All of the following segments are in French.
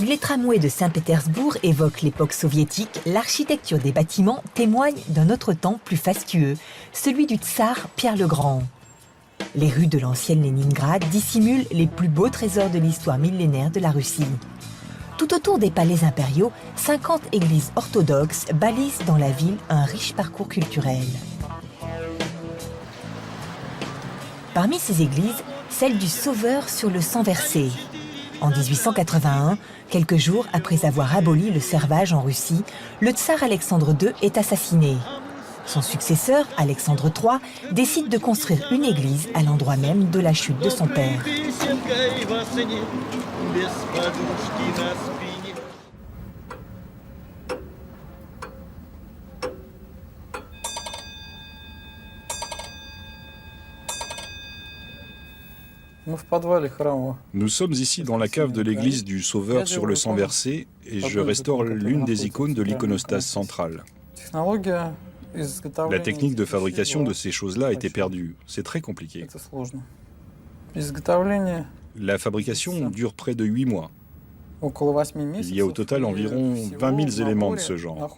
Si les tramways de Saint-Pétersbourg évoquent l'époque soviétique, l'architecture des bâtiments témoigne d'un autre temps plus fastueux, celui du tsar Pierre le Grand. Les rues de l'ancienne Léningrad dissimulent les plus beaux trésors de l'histoire millénaire de la Russie. Tout autour des palais impériaux, 50 églises orthodoxes balisent dans la ville un riche parcours culturel. Parmi ces églises, celle du Sauveur sur le sang versé. En 1881, quelques jours après avoir aboli le servage en Russie, le tsar Alexandre II est assassiné. Son successeur, Alexandre III, décide de construire une église à l'endroit même de la chute de son père. Nous sommes ici dans la cave de l'église du Sauveur sur le sang versé et je restaure l'une des icônes de l'iconostase centrale. La technique de fabrication de ces choses-là a été perdue. C'est très compliqué. La fabrication dure près de 8 mois. Il y a au total environ 20 000 éléments de ce genre.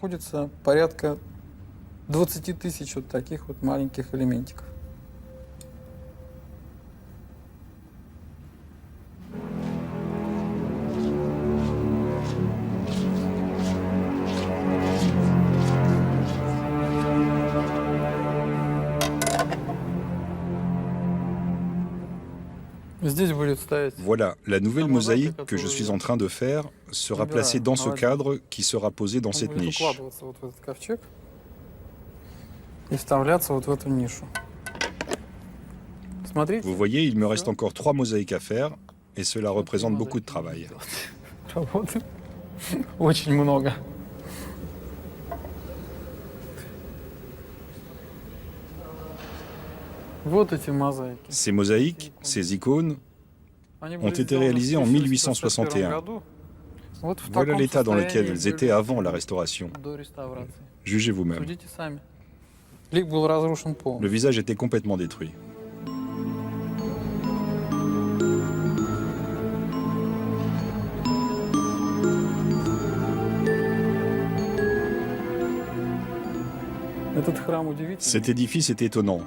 Voilà, la nouvelle mosaïque que je suis en train de faire sera placée dans ce cadre qui sera posé dans cette niche. Vous voyez, il me reste encore 3 mosaïques à faire et cela représente beaucoup de travail. Ces mosaïques, ces icônes, ont été réalisées en 1861. Voilà l'état dans lequel elles étaient avant la restauration. Jugez vous-même. Le visage était complètement détruit. Cet édifice est étonnant.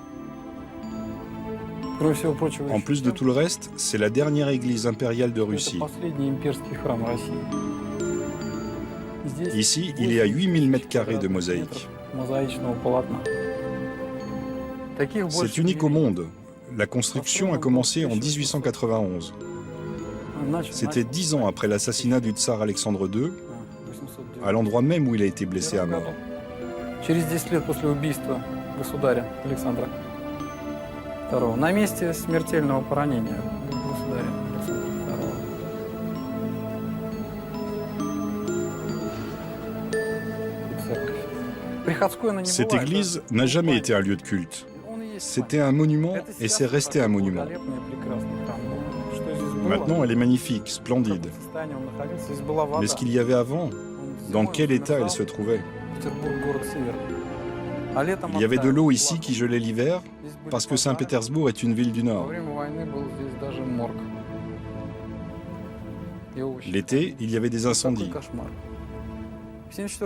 En plus de tout le reste, c'est la dernière église impériale de Russie. Ici, il y a 8000 mètres carrés de mosaïque. C'est unique au monde. La construction a commencé en 1891. C'était 10 ans après l'assassinat du tsar Alexandre II, à l'endroit même où il a été blessé à mort. На месте смертельного поранения государя Александра II. Cette église n'a jamais été un lieu de culte. C'était un monument et c'est resté un monument. Maintenant, elle est magnifique, splendide. Mais ce qu'il y avait avant, dans quel état elle se trouvait? Il y avait de l'eau ici qui gelait l'hiver, parce que Saint-Pétersbourg est une ville du Nord. L'été, il y avait des incendies.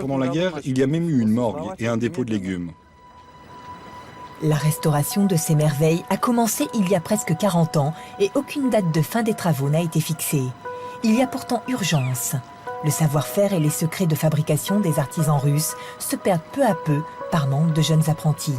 Pendant la guerre, il y a même eu une morgue et un dépôt de légumes. La restauration de ces merveilles a commencé il y a presque 40 ans et aucune date de fin des travaux n'a été fixée. Il y a pourtant urgence. Le savoir-faire et les secrets de fabrication des artisans russes se perdent peu à peu par manque de jeunes apprentis.